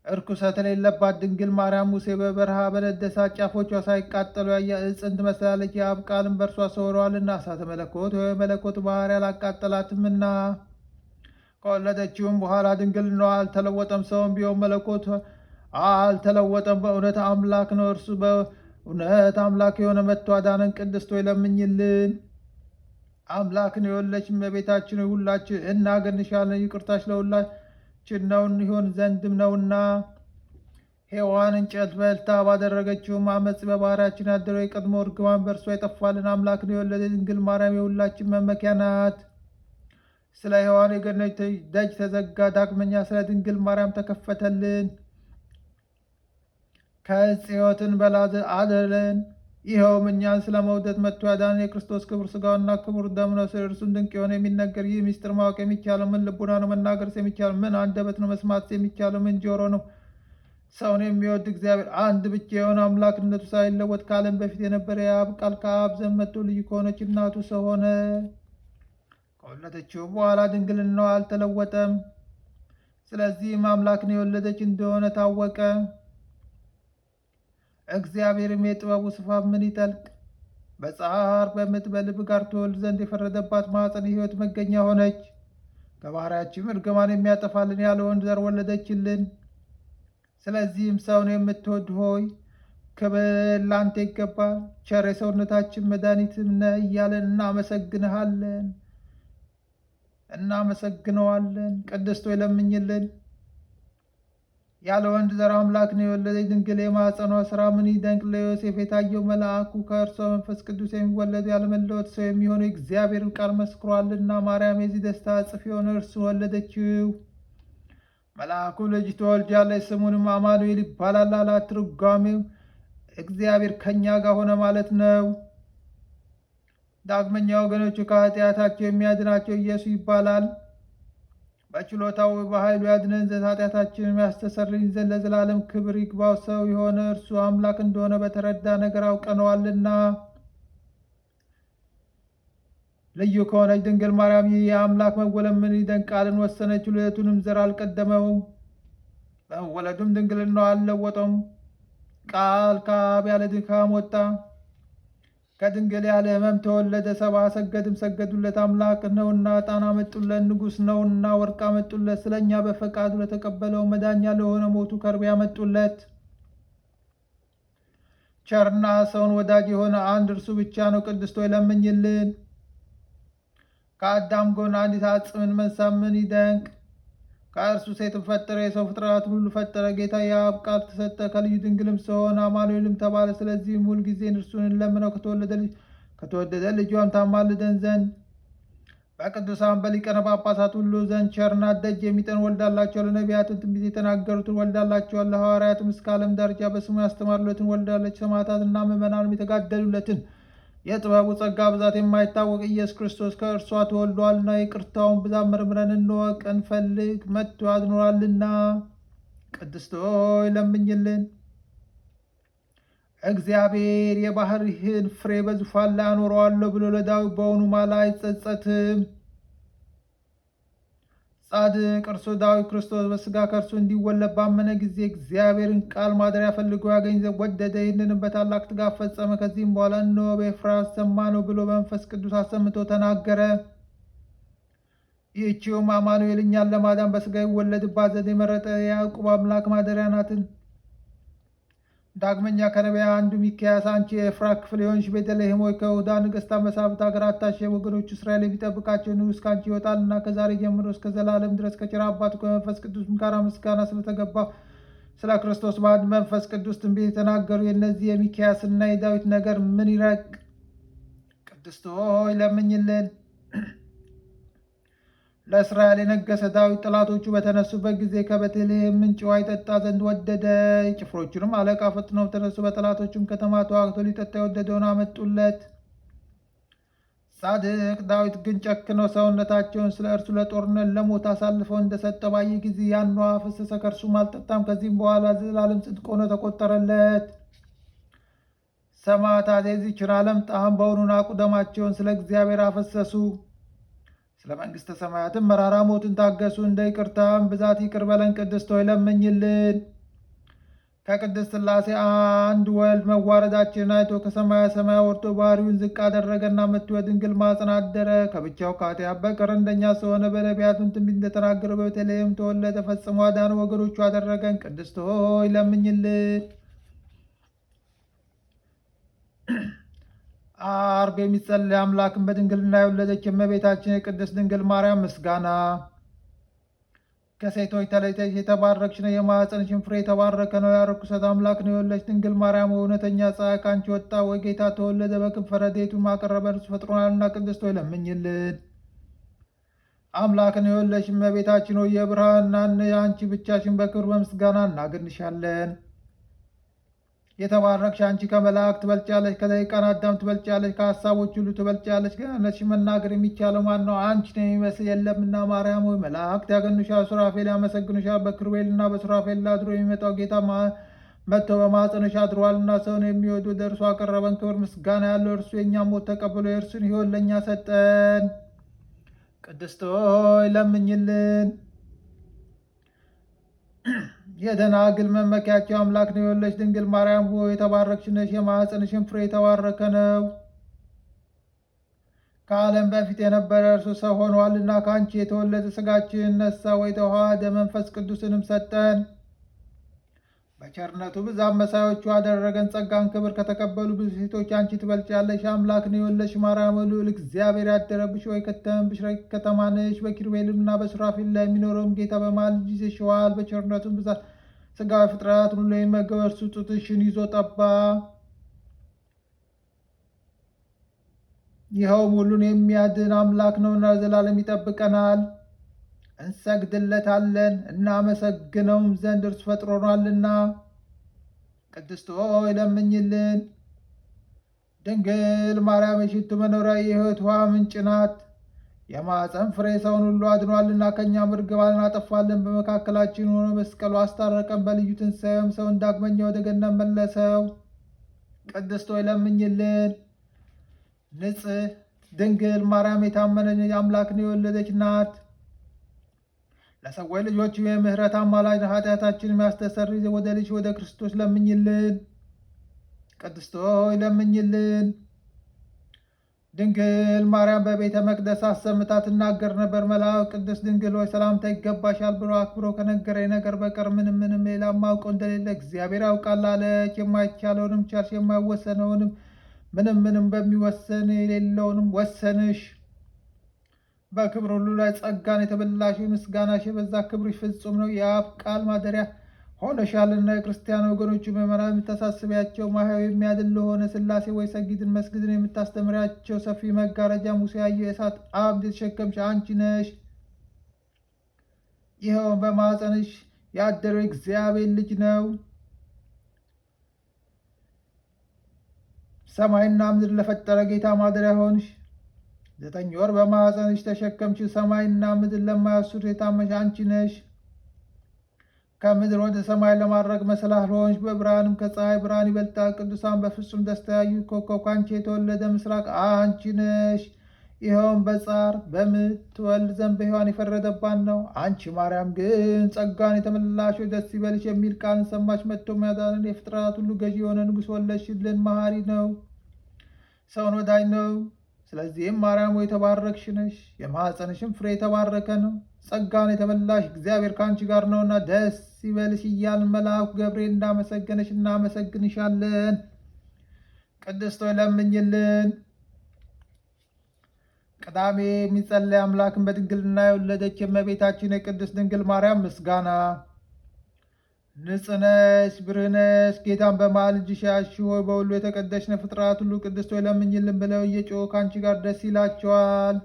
እርኩሰት የሌለባት ድንግል ማርያም ሙሴ በበረሃ በነደሳት ጫፎቿ ሳይቃጠሉ ያየ ዕፅን ትመስላለች። የአብ ቃልም በእርሷ ሰው ሆኗልና እሳተ መለኮት ወይ መለኮት ባህሪ አላቃጠላትምና። ከወለደችውም በኋላ ድንግልናዋ አልተለወጠም። ሰውም ቢሆን መለኮት አልተለወጠም። በእውነት አምላክ ነው። እርሱ በእውነት አምላክ የሆነ መጥቶ አዳነን። ቅድስት ሆይ ለምኝልን። አምላክን የወለች እመቤታችን ሁላችን እናገንሻለን። ይቅርታሽ ለሁላችን ነው ይሆን ዘንድም ነውና ሔዋን እንጨት በልታ ባደረገችውም አመፅ በባህሪያችን ያደረው የቀድሞ እርግማን በእርሷ የጠፋልን አምላክን የወለደ ድንግል ማርያም የሁላችን መመኪያ ናት። ስለ ሔዋን የገነት ደጅ ተዘጋ፣ ዳግመኛ ስለ ድንግል ማርያም ተከፈተልን። ከዕፀ ሕይወትን በላዘ አደለን። ይኸውም እኛን ስለ መውደድ መጥቶ ያዳንን የክርስቶስ ክቡር ሥጋውና ክቡር ደሙ ነው። ስለ እርሱም ድንቅ የሆነ የሚነገር ይህ ምስጢር ማወቅ የሚቻለው ምን ልቡና ነው? መናገርስ የሚቻለው ምን አንደበት ነው? መስማትስ የሚቻለው ምን ጆሮ ነው? ሰውን የሚወድ እግዚአብሔር አንድ ብቻ የሆነ አምላክነቱ ሳይለወጥ ከዓለም በፊት የነበረ የአብ ቃል ከአብ ዘንድ መጥቶ ልዩ ከሆነች እናቱ ሰው ሆነ። ከወለደችው በኋላ ድንግልናዋ አልተለወጠም። ስለዚህም አምላክን የወለደች እንደሆነ ታወቀ። እግዚአብሔርም የጥበቡ ስፋት ምን ይጠልቅ! በጻር በምጥ በልብ ጋር ትወልድ ዘንድ የፈረደባት ማኅፀን የሕይወት መገኛ ሆነች። ከባሕርያችን እርግማን የሚያጠፋልን ያለ ወንድ ዘር ወለደችልን። ስለዚህም ሰውን የምትወድ ሆይ ክብር ላንተ ይገባል፣ ቸር የሰውነታችን መድኃኒትም ነህ እያለን እናመሰግነዋለን። ቅድስት ሆይ ለምኝልን። ያለ ወንድ ዘር አምላክን የወለደች ድንግል የማኅፀኗ ሥራ ምን ይደንቅ! ለዮሴፍ የታየው መልአኩ ከእርሷ መንፈስ ቅዱስ የሚወለዱ ያለመለወጥ ሰው የሚሆነው እግዚአብሔርን ቃል መስክሯልና። ማርያም የዚህ ደስታ እጽፍ የሆነ እርሱ ወለደችው። መልአኩ ልጅ ትወልጃለሽ፣ ስሙንም አማኑኤል ይባላል አላት። ትርጓሜው እግዚአብሔር ከእኛ ጋር ሆነ ማለት ነው። ዳግመኛ ወገኖቹ ከኃጢአታቸው የሚያድናቸው ኢየሱስ ይባላል። በችሎታው በኃይሉ ያድነን ዘንድ ኃጢአታችንን ያስተሰርይልን ዘንድ ለዘላለም ክብር ይግባው። ሰው የሆነ እርሱ አምላክ እንደሆነ በተረዳ ነገር አውቀነዋልና። ልዩ ከሆነች ድንግል ማርያም ይህ የአምላክ መወለድ ምን ይደንቃልን! ወሰነች። ሁለቱንም ዘር አልቀደመውም፣ በመወለዱም ድንግልናው አልለወጠውም። ቃል ከአብ ያለ ድካም ወጣ፣ ከድንግል ያለ ሕመም ተወለደ። ሰብአ ሰገድም ሰገዱለት። አምላክ ነውና ዕጣን አመጡለት፣ ንጉሥ ነውና ወርቅ አመጡለት። ስለ እኛ በፈቃዱ ለተቀበለው መዳኛ ለሆነ ሞቱ ከርቤ ያመጡለት። ቸርና ሰውን ወዳጅ የሆነ አንድ እርሱ ብቻ ነው። ቅድስት ሆይ ለምኝልን። ከአዳም ጎን አንዲት አጽምን መንሳት ምን ይደንቅ! ከእርሱ ሴትን ፈጠረ፣ የሰው ፍጥረትን ሁሉ ፈጠረ። ጌታ የአብ ቃል ተሰጠ፣ ከልዩ ድንግልም ሰው ሆነ፣ አማኑኤልም ተባለ። ስለዚህም ሁልጊዜ እርሱን እንለምነው፣ ከተወደደ ልጇም ታማልደን ዘንድ። በቅዱሳን በሊቃነ ጳጳሳት ሁሉ ዘንድ ቸርናት ደጅ የሚጠን ወልዳላቸዋል። ለነቢያትን ትንቢት የተናገሩትን ወልዳላቸዋል። ለሐዋርያትም እስከ ዓለም ዳርቻ በስሙ ያስተማሩለትን ወልዳለች። ሰማዕታትና ምዕመናንም የተጋደሉለትን የጥበቡ ጸጋ ብዛት የማይታወቅ ኢየሱስ ክርስቶስ ከእርሷ ተወልዷልና። የይቅርታውን ብዛት መርምረን እንወቅ እንፈልግ፣ መጥቶ አድኖናልና። ቅድስት ሆይ ለምኝልን። እግዚአብሔር የባሕርይህን ፍሬ በዙፋን ላይ አኖረዋለሁ ብሎ ለዳዊት በውኑ ማለ አይጸጸትም። ጻድቅ እርሱ ዳዊት ክርስቶስ በሥጋ ከእርሱ እንዲወለድ ባመነ ጊዜ እግዚአብሔርን ቃል ማደሪያ ፈልጎ ያገኝ ዘንድ ወደደ። ይህንንም በታላቅ ትጋት ፈጸመ። ከዚህም በኋላ እነሆ በኤፍራታ ሰማነው ብሎ በመንፈስ ቅዱስ አሰምቶ ተናገረ። ይህችውም አማኑኤል እኛን ለማዳን በሥጋ ይወለድባት ዘንድ የመረጠ የያዕቆብ አምላክ ማደሪያ ናትን። ዳግመኛ ከነቢያት አንዱ ሚክያስ አንቺ የኤፍራት ክፍል የሆንሽ ቤተልሔም ሆይ ከይሁዳ ነገሥታት መሳፍንት አገር አታሸሽ፣ ወገኖቹ እስራኤል የሚጠብቃቸው ንጉሥ ከአንቺ ይወጣልና። ከዛሬ ጀምሮ እስከ ዘላለም ድረስ ከቸር አባቱ ከመንፈስ ቅዱስ ጋር ምስጋና ስለተገባው ስለ ክርስቶስ በአንድ መንፈስ ቅዱስ ትንቢት የተናገሩ የእነዚህ የሚክያስና የዳዊት ነገር ምን ይረቅ! ቅድስት ሆይ ለምኝልን። ለእስራኤል የነገሰ ዳዊት ጠላቶቹ በተነሱበት ጊዜ ከቤተልሔም ምንጭ ውሃ ይጠጣ ዘንድ ወደደ። የጭፍሮቹንም አለቃ ፈጥነው ተነሱ። በጠላቶቹም ከተማ ተዋግቶ ሊጠጣ የወደደውን አመጡለት። ጻድቅ ዳዊት ግን ጨክነው ሰውነታቸውን ስለ እርሱ ለጦርነት ለሞት አሳልፈው እንደሰጠ ባየ ጊዜ ያን ውሃ አፈሰሰ፣ ከእርሱም አልጠጣም። ከዚህም በኋላ ዘላለም ጽድቅ ሆኖ ተቆጠረለት። ሰማዕታት የዚችን ዓለም ጣዕም በውኑ ናቁ፣ ደማቸውን ስለ እግዚአብሔር አፈሰሱ። ስለ መንግሥተ ሰማያትም መራራ ሞትን ታገሱ። እንደ ይቅርታም ብዛት ይቅር በለን። ቅድስት ሆይ ለምኝልን። ከቅድስት ሥላሴ አንድ ወልድ መዋረዳችንን አይቶ ከሰማያ ሰማያ ወርዶ ባሕርዩን ዝቅ አደረገና መጥቶ በድንግል ማኅፀን አደረ። ከብቻው ከኃጢአት በቀር እንደኛ ሰው ሆነ። በነቢያቱም ትንቢት እንደተናገረው በቤተልሔም ተወለደ። ፈጽሞ አዳነ፣ ወገኖቹ አደረገን። ቅድስት ሆይ ለምኝልን። አርብ የሚጸለይ አምላክን በድንግልና የወለደች የእመቤታችን የቅድስት ድንግል ማርያም ምስጋና። ከሴቶች ተለይተሽ የተባረክሽ ነው፣ የማኅፀንሽን ፍሬ የተባረከ ነው። የርኩሰት አምላክ ነው የወለድሽ ድንግል ማርያም እውነተኛ ፀሐይ ከአንቺ ወጣ፣ ወይ ጌታ ተወለደ። በክንፈ ረድኤቱ ማቀረበ እርሱ ፈጥሮናልና፣ ቅድስት ሆይ ለምኝልን። አምላክን የወለድሽ እመቤታችን ሆይ የብርሃን እናት ነሽ፣ አንቺ ብቻሽን በክብር በምስጋና እናገንሻለን። የተባረክሽ አንቺ ከመላእክት ትበልጫለሽ፣ ከደቂቃን አዳም ትበልጫለሽ፣ ከሀሳቦች ሁሉ ትበልጫለሽ። ገናነትሽ መናገር የሚቻለው ማን ነው? አንቺን የሚመስል የለምና። ማርያም ሆይ መላእክት ያገኑሻል፣ ሱራፌል ያመሰግኑሻል። በኪሩቤልና በሱራፌል አድሮ የሚመጣው ጌታ መጥቶ በማኅፀንሽ አድሯልና። ሰውን የሚወዱ ወደ እርሱ አቀረበን። ክብር ምስጋና ያለው እርሱ የእኛም ሞት ተቀብሎ የእርሱን ሕይወት ለእኛ ሰጠን። ቅድስት ሆይ ለምኝልን። የደናግል መመኪያቸው አምላክ ነው የወለድሽ ድንግል ማርያም ሆይ የተባረክሽ ነሽ፣ የማኅፀንሽን ፍሬ የተባረከ ነው። ከዓለም በፊት የነበረ እርሱ ሰው ሆኗልና፣ ከአንቺ የተወለደ ሥጋችን ነሳ፣ ወይ ተዋሃደ፣ መንፈስ ቅዱስንም ሰጠን። በቸርነቱ ብዛት መሳዮቹ አደረገን። ጸጋን ክብር ከተቀበሉ ብዙ ሴቶች አንቺ ትበልጫለሽ። አምላክን የወለድሽ ማርያም ልዑል እግዚአብሔር ያደረብሽ ወይ ከተምብሽ ረቂቅ ከተማ ነሽ። በኪሩቤልና በሱራፌል ላይ የሚኖረውም ጌታ በመሃል ይዘሽዋል። በቸርነቱም ብዛት ሥጋዊ ፍጥረት ሁሉ የሚመገብ እርሱ ጡትሽን ይዞ ጠባ። ይኸውም ሁሉን የሚያድን አምላክ ነውና ዘላለም ይጠብቀናል። እንሰግድለታለን እናመሰግነውም ዘንድ እርሱ ፈጥሮናልና። ቅድስት ሆይ ለምኝልን። ድንግል ማርያም የሽቱ መኖሪያ የሕይወት ውሃ ምንጭ ናት። የማኅፀን ፍሬ ሰውን ሁሉ አድኗልና፣ ከእኛም እርግማንን አጠፋልን። በመካከላችን ሆኖ መስቀሉ አስታረቀን። በልዩ ትንሣኤውም ሰውን ዳግመኛ ወደ ገነት መለሰው። ቅድስት ሆይ ለምኝልን። ንጽሕ ድንግል ማርያም የታመነች አምላክን የወለደች ናት። ለሰዎች ልጆች የምሕረት አማላጅ ኃጢአታችን የሚያስተሰርይ ወደ ልጅ ወደ ክርስቶስ ለምኝልን። ቅድስት ሆይ ለምኝልን። ድንግል ማርያም በቤተ መቅደስ አሰምታ ትናገር ነበር። መልአኩ ቅድስት ድንግል ሆይ ሰላምታ ይገባሻል ብሎ አክብሮ ከነገረኝ ነገር በቀር ምንም ሌላ ማውቀው እንደሌለ እግዚአብሔር ያውቃል አለች። የማይቻለውንም ቻልሽ፣ የማይወሰነውንም ምንም በሚወሰን የሌለውንም ወሰንሽ። በክብር ሁሉ ላይ ጸጋን የተበላሽ ምስጋናሽ የበዛ ክብርሽ ፍጹም ነው። የአብ ቃል ማደሪያ ሆነሻልና። የክርስቲያን ወገኖቹ ምዕመናን የምታሳስቢያቸው ማህያዊ የሚያድል ለሆነ ሥላሴ ወይ ሰጊድን መስግድን የምታስተምሪያቸው ሰፊ መጋረጃ ሙሴ ያየው የእሳት አምድ የተሸከምሽ አንቺ ነሽ። ይኸውም በማኅፀንሽ ያደረው እግዚአብሔር ልጅ ነው። ሰማይና ምድር ለፈጠረ ጌታ ማደሪያ ሆንሽ። 9 ወር በማኅፀንሽ ተሸከምሽ። ሰማይና ምድር ለማያስሱት የታመንሽ አንቺ ነሽ። ከምድር ወደ ሰማይ ለማድረግ መሰላል ሆንሽ። በብርሃንም ከፀሐይ ብርሃን ይበልጣል። ቅዱሳን በፍጹም ደስታ ያዩት ኮከብ ከአንቺ የተወለደ ምስራቅ አንቺ ነሽ። ይኸውም በጻር በምትወልድ ዘንድ በሔዋን የፈረደባት ነው። አንቺ ማርያም ግን ጸጋን የተመላሽ ደስ ይበልሽ የሚል ቃልን ሰማሽ። መጥቶ ያዳነን የፍጥረታት ሁሉ ገዢ የሆነ ንጉሥ ወለድሽልን። መሐሪ ነው፣ ሰውን ወዳጅ ነው። ስለዚህም ማርያም ሆይ የተባረክሽ ነሽ፣ የማኅፀንሽም ፍሬ የተባረከ ነው። ጸጋን የተመላሽ እግዚአብሔር ከአንቺ ጋር ነውና ደስ ይበልሽ እያልን መልአኩ ገብርኤል እንዳመሰገነሽ እናመሰግንሻለን። ቅድስት ሆይ ለምኝልን። ቅዳሜ የሚጸለይ አምላክን በድንግልና የወለደች የእመቤታችን የቅድስት ድንግል ማርያም ምስጋና። ንጽሕ ነሽ፣ ብርህ ነሽ፣ ጌታን በመሃል እጅሽ ያዝሽ ሆይ በሁሉ የተቀደስሽ ነሽ። ፍጥረታት ሁሉ ቅድስት ሆይ ለምኝልን ብለው እየጮኹ ከአንቺ ጋር ደስ ይላቸዋል።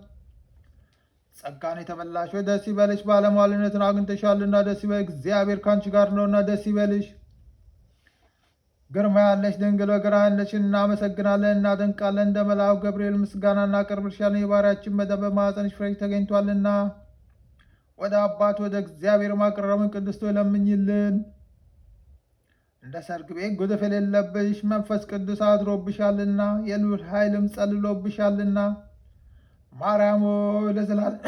ጸጋን የተመላሽ ሆይ ደስ ይበልሽ፣ ባለሟልነትን አግኝተሻልና ደስ ይበልሽ፣ እግዚአብሔር ከአንቺ ጋር ነውና ደስ ይበልሽ። ግርማ ያለሽ ድንግል በግራነትሽ እናመሰግናለን እናደንቃለን። እንደ መልአኩ ገብርኤል ምስጋና እናቀርብልሻለን። የባሪያችን መዳን በማኅፀንሽ ፍሬ ተገኝቷልና ወደ አባት ወደ እግዚአብሔር ማቅረብን ቅድስት ሆይ ለምኝልን። እንደ ሰርግ ቤት ጉድፍ የሌለብሽ መንፈስ ቅዱስ አድሮብሻልና የልዑል ኃይልም ጸልሎብሻልና ማርያም ሆይ ለዘላለም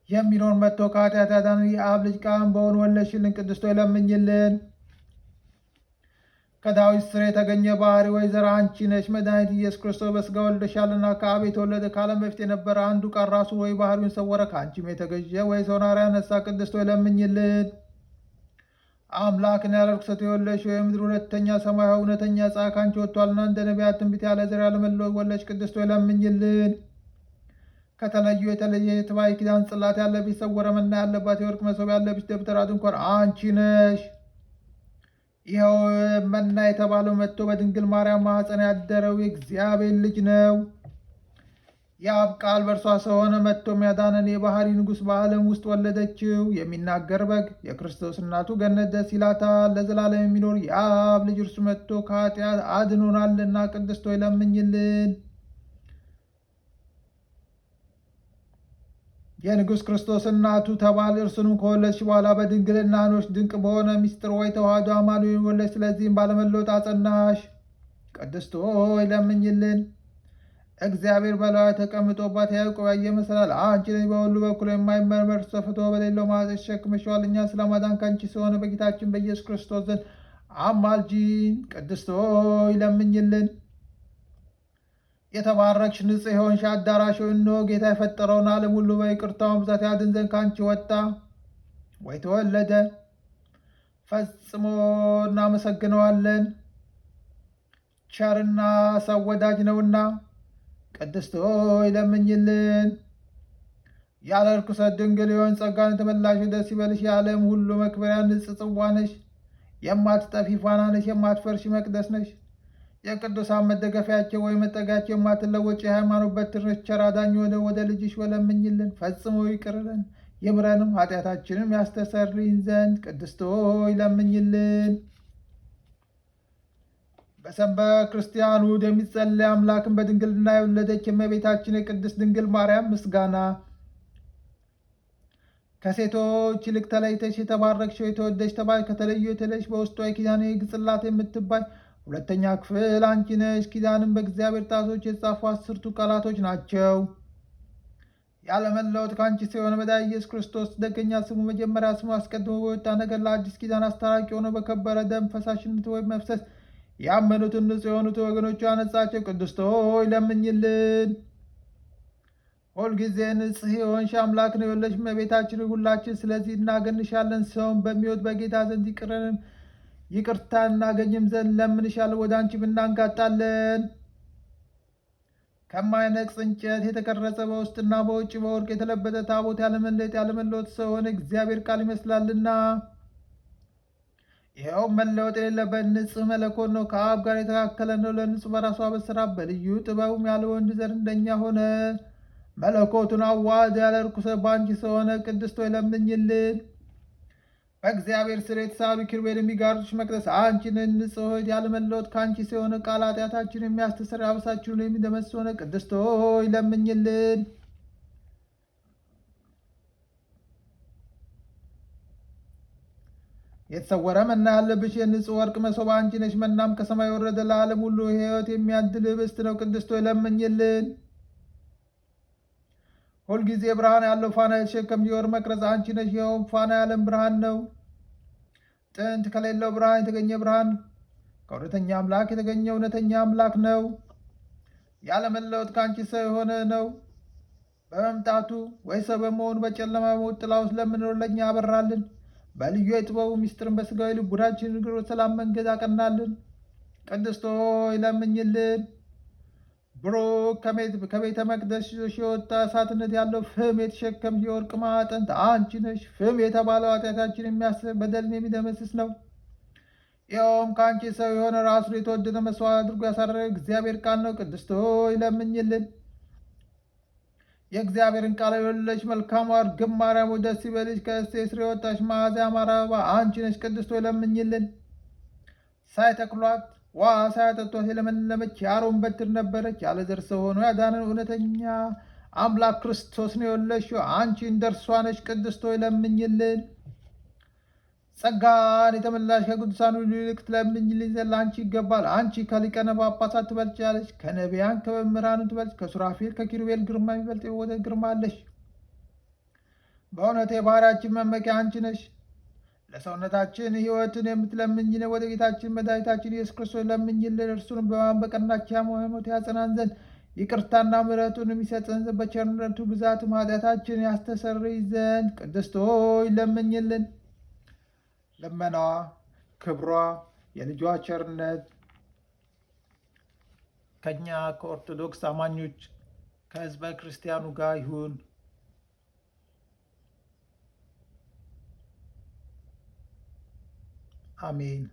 የሚኖር መጥቶ ከኃጢአት ያዳነን የአብ ልጅ ቃል በሆነ ወለድሽልን። ቅድስት ሆይ ለምኝልን። ከዳዊት ስር የተገኘ ባህሪ ወይ ዘር አንቺ ነሽ። መድኃኒት ኢየሱስ ክርስቶስ በሥጋ ወልደሻልና ከአብ የተወለደ ከዓለም በፊት የነበረ አንዱ ቃል ራሱ ወይ ባህሪውን ሰወረ፣ ከአንቺም የተገኘ ወይ ሰውን አርአያ ነሳ። ቅድስት ሆይ ለምኝልን። አምላክን ያለ ርኵሰት የወለድሽ የምድር ሁለተኛ ሰማያዊ እውነተኛ ፀሐይ ከአንቺ ወጥቷልና እንደ ነቢያት ትንቢት ያለ ዘር ያለ መለወጥ ወለድሽ። ቅድስት ሆይ ለምኝልን። ከተለዩ የተለየ የትባይ ኪዳን ጽላት ያለብሽ የተሰወረ መና ያለባት የወርቅ መሶብ ያለብሽ ደብተራ ድንኳን አንቺ ነሽ። ይኸው መና የተባለው መጥቶ በድንግል ማርያም ማኅፀን ያደረው የእግዚአብሔር ልጅ ነው። የአብ ቃል በእርሷ ሰው ሆነ፣ መጥቶም ያዳነን የባህሪ ንጉሥ በዓለም ውስጥ ወለደችው። የሚናገር በግ የክርስቶስ እናቱ ገነት ደስ ይላታል። ለዘላለም የሚኖር የአብ ልጅ እርሱ መጥቶ ከኃጢአት አድኖናልና ቅድስት ሆይ ለምኝልን። የንጉሥ ክርስቶስ እናቱ ተባል። እርሱንም ከወለድሽ በኋላ በድንግልና ኖርሽ። ድንቅ በሆነ ምስጢር ወይ ተዋህዶ አማኑኤልን ወለድሽ። ስለዚህም ባለመለወጥ አጸናሽ። ቅድስት ሆይ ለምኝልን። እግዚአብሔር በላዩ ተቀምጦባት ያዕቆብ ያየ መሰላል አንቺ ነሽ። በሁሉ በኩል የማይመረመር ተሰፍቶ በሌለው ማኅፀንሽ ተሸክመሽዋል። እኛ ስለ ማዳን ከአንቺ ስለሆነ በጌታችን በኢየሱስ ክርስቶስ ዘንድ አማልጂን። ቅድስት ሆይ ለምኝልን። የተባረክሽ ንጽሕ የሆንሽ አዳራሽ ሆይ፣ እነሆ ጌታ የፈጠረውን ዓለም ሁሉ በይቅርታውን ብዛት ያድን ዘንድ ከአንቺ ወጣ ወይ ተወለደ። ፈጽሞ እናመሰግነዋለን፣ ቸርና ሰው ወዳጅ ነውና። ቅድስት ሆይ ለምኝልን። ያለ ርኩሰት ድንግል የሆን ጸጋን የተመላሽ ደስ ይበልሽ። የዓለም ሁሉ መክበሪያ ንጽሕ ጽዋ ነሽ። የማትጠፊ ፋና ነሽ። የማትፈርሺ መቅደስ ነሽ። የቅዱሳን መደገፊያቸው ወይ መጠጊያቸው የማትለወጭ የሃይማኖት በትር ነሽ። ቸር አዳኝ ወደ ልጅሽ ለምኝልን። ፈጽሞ ይቅርልን ይምረንም ኃጢአታችንም ያስተሰርይን ዘንድ። ቅድስት ሆይ ለምኝልን። በሰንበት ክርስቲያን እሑድ የሚጸለይ አምላክን በድንግልና የወለደች የእመቤታችን የቅድስት ድንግል ማርያም ምስጋና። ከሴቶች ይልቅ ተለይተሽ የተባረክሽ የተወደድሽ ተባልሽ። ከተለዩ የተለይሽ በውስጧ የኪዳን የሕግ ጽላት የምትባይ ሁለተኛ ክፍል አንቺ ነሽ። ኪዳንም በእግዚአብሔር ጣቶች የተጻፉ 10ቱ ቃላቶች ናቸው። ያለመለወጥ ከአንቺ ሲሆነ መድኃኒታችን ኢየሱስ ክርስቶስ ደገኛ ስሙ መጀመሪያ ስሙ አስቀድሞ በወጣ ነገር ለአዲስ ኪዳን አስታራቂ ሆኖ በከበረ ደም ፈሳሽነት ወይም መፍሰስ ያመኑትን ንጹሕ የሆኑት ወገኖቹ አነጻቸው። ቅድስት ሆይ ለምኝልን። ሁልጊዜ ንጽሕ የሆንሽ አምላክን የወለድሽ እመቤታችን ሁላችን ስለዚህ እናገንሻለን። ሰውን በሚወድ በጌታ ዘንድ ይቅርታ እናገኝም ዘንድ ለምንሻለን። ወደ አንቺ ብናንጋጣለን። ከማይነቅጽ እንጨት የተቀረጸ በውስጥና በውጭ በወርቅ የተለበጠ ታቦት ያለመለየት ያለመለወጥ ሰው ሆነ እግዚአብሔር ቃል ይመስላልና። ይኸውም መለወጥ የሌለበት ንጽሕ መለኮት ነው። ከአብ ጋር የተካከለ ነው። ለንጹሕ በራሱ አበሰራ። በልዩ ጥበቡም ያለ ወንድ ዘር እንደኛ ሆነ። መለኮቱን አዋህዶ ያለ ርኩሰት በአንቺ ሰው ሆነ። ቅድስት ሆይ ለምኝልን። በእግዚአብሔር ስር የተሳሉ ኪሩቤል የሚጋርዱሽ መቅደስ አንቺ ነሽ። ንጽሕ ሆይ ያለመለወጥ ከአንቺ ሲሆን ቃል ኃጢአታችን የሚያስተሰርይ አበሳችንን የሚደመስስ ሆነ። ቅድስት ሆይ ለምኝልን። የተሰወረ መና ያለብሽ የንጹሕ ወርቅ መሶብ አንቺ ነሽ። መናም ከሰማይ ወረደ ለዓለም ሁሉ ሕይወት የሚያድል ኅብስት ነው። ቅድስት ሆይ ለምኝልን። ሁልጊዜ ብርሃን ያለው ፋና የተሸከምሽ የወርቅ መቅረዝ አንቺ ነሽ። ይኸውም ፋና የዓለም ብርሃን ነው። ጥንት ከሌለው ብርሃን የተገኘ ብርሃን፣ ከእውነተኛ አምላክ የተገኘ እውነተኛ አምላክ ነው። ያለመለወጥ ከአንቺ ሰው የሆነ ነው። በመምጣቱ ወይ ሰው በመሆኑ በጨለማ በሞት ጥላ ውስጥ ለምንኖር ለእኛ ያበራልን። በልዩ የጥበቡ ምስጢርን በሥጋዊ ልቡናችን ንግሮ ሰላም መንገድ አቀናልን። ቅድስት ሆይ ለምኝልን። ብሩክ ከቤተ መቅደስ የወጣ እሳትነት ያለው ፍም የተሸከምሽ የወርቅ ማዕጠንት አንቺ ነሽ። ፍም የተባለው ኃጢአታችን የሚያስብ በደልን የሚደመስስ ነው። ይኸውም ከአንቺ ሰው የሆነ ራሱን የተወደደ መስዋዕት አድርጎ ያሳረገ እግዚአብሔር ቃል ነው። ቅድስት ሆይ ለምኝልን። የእግዚአብሔርን ቃል የወለድሽ መልካሟ እርግብ ማርያም ሆይ ደስ ይበልሽ። ከእሴይ ሥር የወጣሽ መዓዛ ያማረ አበባ አንቺ ነሽ። ቅድስት ሆይ ለምኝልን። ሳይተክሏት ውኃ ሳያጠጧት የለመለመች የአሮን በትር ነበረች። ያለ ዘር ሰው ሆኖ ያዳነን እውነተኛ አምላክ ክርስቶስን የወለድሽው አንቺ እንደ እርሷ ነሽ። ቅድስት ሆይ ለምኝልን። ጸጋን የተመላሽ ከቅዱሳን ሁሉ ይልቅ ትለምኝልኝ ዘንድ አንቺ ይገባል። አንቺ ከሊቃነ ጳጳሳት ትበልጫለሽ፣ ከነቢያን ከመምህራኑ ትበልጭ፣ ከሱራፌል ከኪሩቤል ግርማ የሚበልጥ የወደ ግርማ አለሽ። በእውነት የባህርያችን መመኪያ አንቺ ነሽ። ለሰውነታችን ሕይወትን የምትለምኝን ወደ ጌታችን መድኃኒታችን ኢየሱስ ክርስቶስ ለምኝልን። እርሱንም በማመን በቀናች ሃይማኖት ያጸናን ዘንድ ይቅርታና ምሕረቱን የሚሰጠን ዘንድ በቸርነቱ ብዛትም ኃጢአታችን ያስተሰርይ ዘንድ ቅድስት ሆይ ለምኝልን። ልመናዋ፣ ክብሯ፣ የልጇ ቸርነት ከእኛ ከኦርቶዶክስ አማኞች ከሕዝበ ክርስቲያኑ ጋር ይሁን። አሜን።